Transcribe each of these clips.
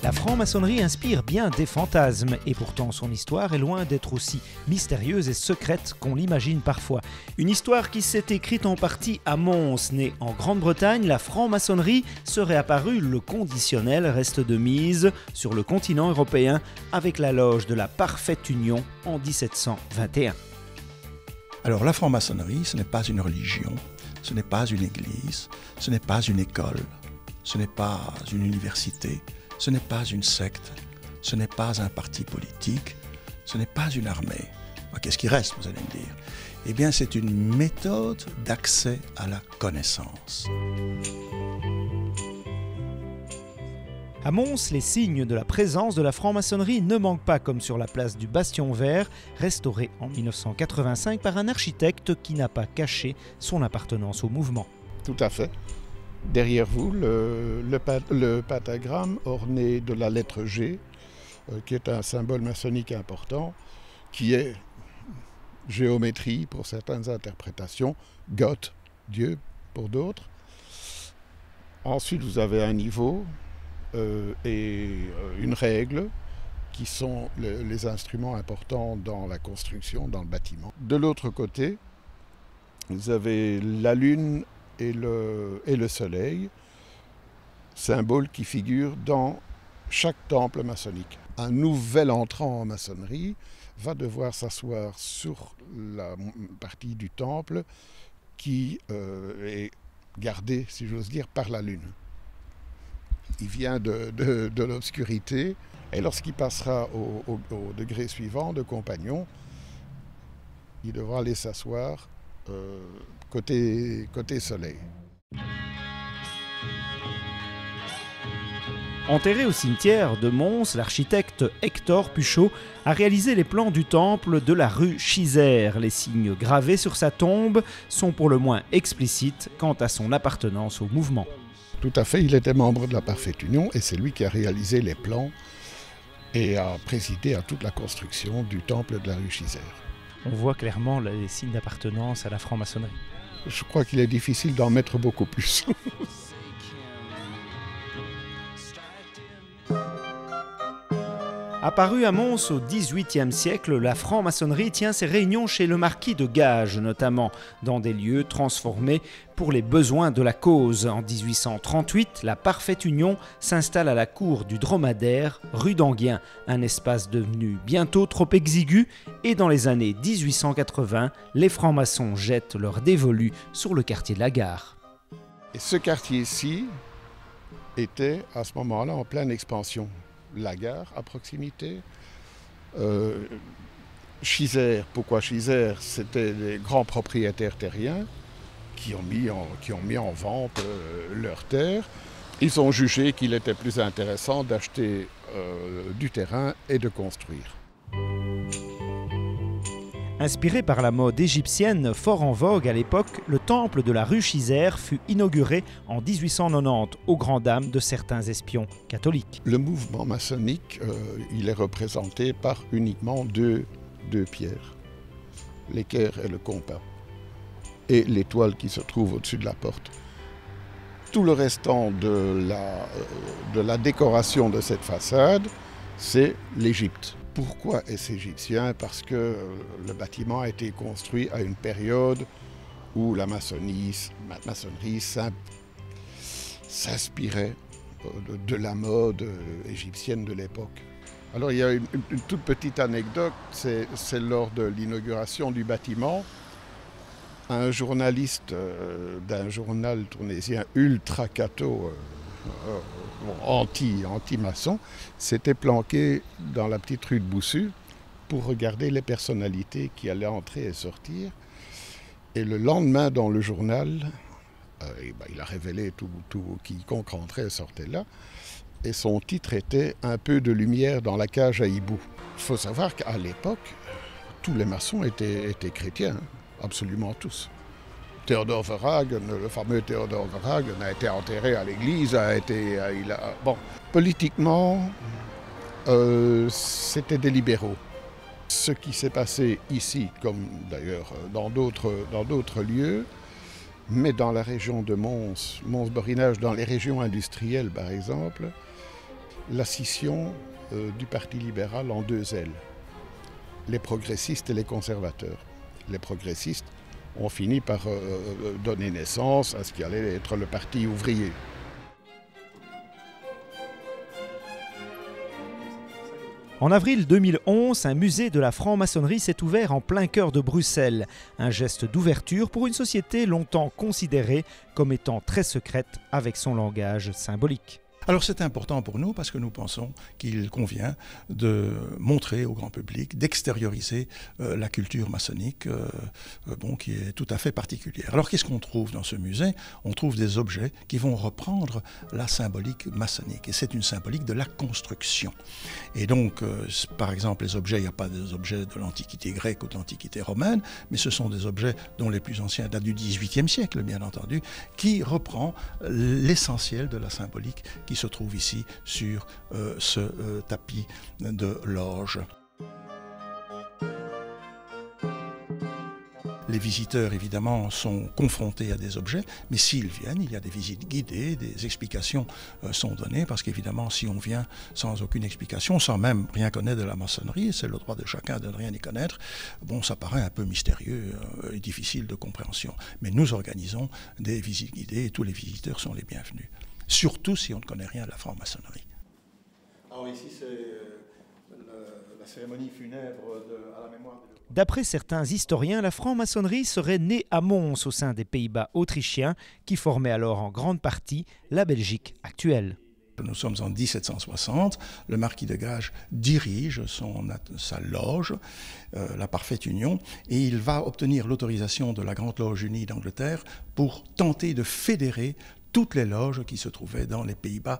La franc-maçonnerie inspire bien des fantasmes et pourtant son histoire est loin d'être aussi mystérieuse et secrète qu'on l'imagine parfois. Une histoire qui s'est écrite en partie à Mons, née en Grande-Bretagne, la franc-maçonnerie serait apparue, le conditionnel reste de mise, sur le continent européen avec la loge de la Parfaite Union en 1721. Alors la franc-maçonnerie, ce n'est pas une religion, ce n'est pas une église, ce n'est pas une école, ce n'est pas une université, ce n'est pas une secte, ce n'est pas un parti politique, ce n'est pas une armée. Qu'est-ce qui reste, vous allez me dire? Eh bien, c'est une méthode d'accès à la connaissance. À Mons, les signes de la présence de la franc-maçonnerie ne manquent pas, comme sur la place du Bastion Vert, restaurée en 1985 par un architecte qui n'a pas caché son appartenance au mouvement. Tout à fait. Derrière vous, le pentagramme orné de la lettre G, qui est un symbole maçonnique important, qui est géométrie pour certaines interprétations, Gott, Dieu pour d'autres. Ensuite, vous avez un niveau et une règle, qui sont les instruments importants dans la construction, dans le bâtiment. De l'autre côté, vous avez la lune et le soleil, symbole qui figure dans chaque temple maçonnique. Un nouvel entrant en maçonnerie va devoir s'asseoir sur la partie du temple qui est gardée, si j'ose dire, par la lune. Il vient de l'obscurité et lorsqu'il passera au degré suivant de compagnon, il devra aller s'asseoir côté soleil. Enterré au cimetière de Mons, l'architecte Hector Puchot a réalisé les plans du temple de la rue Chizer. Les signes gravés sur sa tombe sont pour le moins explicites quant à son appartenance au mouvement. Tout à fait, il était membre de la Parfaite Union et c'est lui qui a réalisé les plans et a présidé à toute la construction du temple de la rue Chizer. On voit clairement les signes d'appartenance à la franc-maçonnerie. Je crois qu'il est difficile d'en mettre beaucoup plus. Apparue à Mons au XVIIIe siècle, la franc-maçonnerie tient ses réunions chez le marquis de Gages, notamment, dans des lieux transformés pour les besoins de la cause. En 1838, la Parfaite Union s'installe à la cour du Dromadaire, rue d'Enghien, un espace devenu bientôt trop exigu, et dans les années 1880, les francs-maçons jettent leur dévolu sur le quartier de la Gare. Et ce quartier-ci était à ce moment-là en pleine expansion. La gare à proximité. Chizer, pourquoi Chizer? C'était les grands propriétaires terriens qui ont mis en vente leurs terres. Ils ont jugé qu'il était plus intéressant d'acheter du terrain et de construire. Inspiré par la mode égyptienne fort en vogue à l'époque, le temple de la rue Chizer fut inauguré en 1890 aux grandes dames de certains espions catholiques. Le mouvement maçonnique, il est représenté par uniquement deux pierres, l'équerre et le compas, et l'étoile qui se trouve au-dessus de la porte. Tout le restant de la décoration de cette façade, c'est l'Égypte. Pourquoi est-ce égyptien? Parce que le bâtiment a été construit à une période où la maçonnerie s'inspirait de la mode égyptienne de l'époque. Alors il y a une toute petite anecdote, c'est lors de l'inauguration du bâtiment, un journaliste d'un journal tournaisien ultra catho, anti-maçon, s'était planqué dans la petite rue de Boussu pour regarder les personnalités qui allaient entrer et sortir. Et le lendemain, dans le journal, il a révélé tout quiconque rentrait et sortait là. Et son titre était « Un peu de lumière dans la cage à hibou ». Il faut savoir qu'à l'époque, tous les maçons étaient chrétiens, absolument tous. Théodore Verhagen, le fameux Théodore Verhagen, a été enterré à l'église, politiquement, c'était des libéraux. Ce qui s'est passé ici, comme d'ailleurs dans d'autres lieux, mais dans la région de Mons-Borinage, dans les régions industrielles par exemple, la scission du Parti libéral en deux ailes, les progressistes et les conservateurs. Les progressistes ont fini par donner naissance à ce qui allait être le Parti ouvrier. En avril 2011, un musée de la franc-maçonnerie s'est ouvert en plein cœur de Bruxelles. Un geste d'ouverture pour une société longtemps considérée comme étant très secrète avec son langage symbolique. Alors c'est important pour nous parce que nous pensons qu'il convient de montrer au grand public, d'extérioriser la culture maçonnique qui est tout à fait particulière. Alors qu'est-ce qu'on trouve dans ce musée? On trouve des objets qui vont reprendre la symbolique maçonnique et c'est une symbolique de la construction. Et donc par exemple les objets, il n'y a pas des objets de l'Antiquité grecque ou de l'Antiquité romaine, mais ce sont des objets dont les plus anciens datent du XVIIIe siècle bien entendu, qui reprend l'essentiel de la symbolique qui se trouve ici sur ce tapis de loge. Les visiteurs, évidemment, sont confrontés à des objets, mais s'ils viennent, il y a des visites guidées, des explications sont données, parce qu'évidemment, si on vient sans aucune explication, sans même rien connaître de la maçonnerie, c'est le droit de chacun de ne rien y connaître, bon, ça paraît un peu mystérieux et difficile de compréhension. Mais nous organisons des visites guidées et tous les visiteurs sont les bienvenus. Surtout si on ne connaît rien à la franc-maçonnerie. Alors ici, c'est la cérémonie funèbre à la mémoire de... D'après certains historiens, la franc-maçonnerie serait née à Mons au sein des Pays-Bas autrichiens, qui formaient alors en grande partie la Belgique actuelle. Nous sommes en 1760, le marquis de Gage dirige sa loge, la Parfaite Union, et il va obtenir l'autorisation de la Grande Loge Unie d'Angleterre pour tenter de fédérer toutes les loges qui se trouvaient dans les Pays-Bas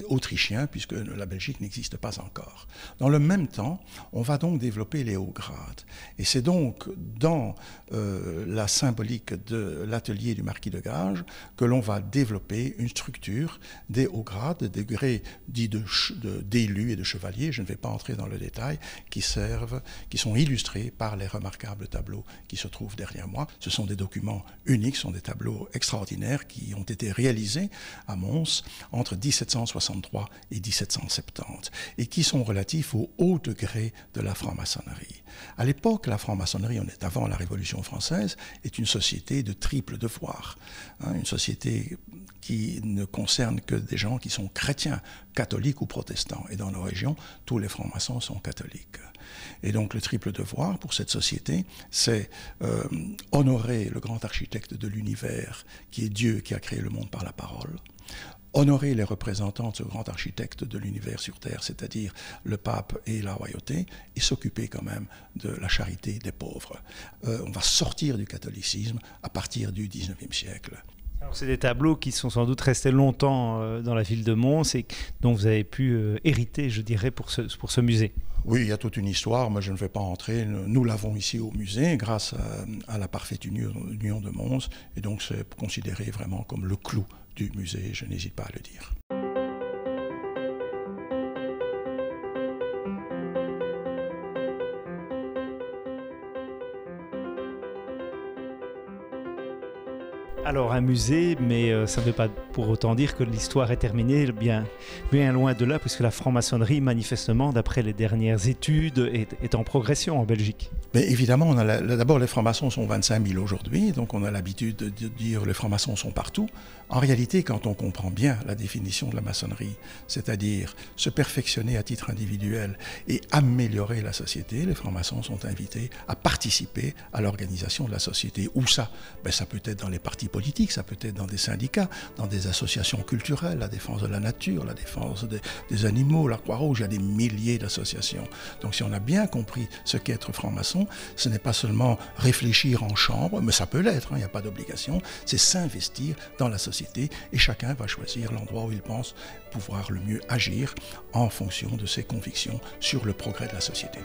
autrichiens, puisque la Belgique n'existe pas encore. Dans le même temps, on va donc développer les hauts grades. Et c'est donc dans la symbolique de l'atelier du marquis de Gage que l'on va développer une structure des hauts grades, des degrés dits d'élus et de chevaliers, je ne vais pas entrer dans le détail, qui sont illustrés par les remarquables tableaux qui se trouvent derrière moi. Ce sont des documents uniques, ce sont des tableaux extraordinaires qui ont été réalisés à Mons entre 1763 et 1770 et qui sont relatifs au haut degré de la franc-maçonnerie. À l'époque, la franc-maçonnerie, on est avant la Révolution française, est une société de triple devoir, une société qui ne concerne que des gens qui sont chrétiens, catholiques ou protestants. Et dans nos régions, tous les francs-maçons sont catholiques. Et donc le triple devoir pour cette société, c'est honorer le grand architecte de l'univers, qui est Dieu qui a créé le monde par la parole, honorer les représentants de ce grand architecte de l'univers sur Terre, c'est-à-dire le pape et la royauté, et s'occuper quand même de la charité des pauvres. On va sortir du catholicisme à partir du XIXe siècle. Alors c'est des tableaux qui sont sans doute restés longtemps dans la ville de Mons et dont vous avez pu hériter, je dirais, pour ce musée. Oui, il y a toute une histoire, mais je ne vais pas entrer. Nous l'avons ici au musée grâce à la Parfaite Union de Mons, et donc c'est considéré vraiment comme le clou du musée, je n'hésite pas à le dire. Alors un musée, mais ça ne veut pas pour autant dire que l'histoire est terminée, bien loin de là, puisque la franc-maçonnerie, manifestement, d'après les dernières études, est en progression en Belgique. Mais évidemment, d'abord les francs-maçons sont 25 000 aujourd'hui, donc on a l'habitude de dire les francs-maçons sont partout. En réalité, quand on comprend bien la définition de la maçonnerie, c'est-à-dire se perfectionner à titre individuel et améliorer la société, les francs-maçons sont invités à participer à l'organisation de la société. Où ça? Ben, ça peut être dans les partis politiques, ça peut être dans des syndicats, dans des associations culturelles, la défense de la nature, la défense des animaux, la Croix-Rouge, il y a des milliers d'associations. Donc si on a bien compris ce qu'est être franc-maçon, ce n'est pas seulement réfléchir en chambre, mais ça peut l'être, il n'y a pas d'obligation, c'est s'investir dans la société et chacun va choisir l'endroit où il pense pouvoir le mieux agir en fonction de ses convictions sur le progrès de la société.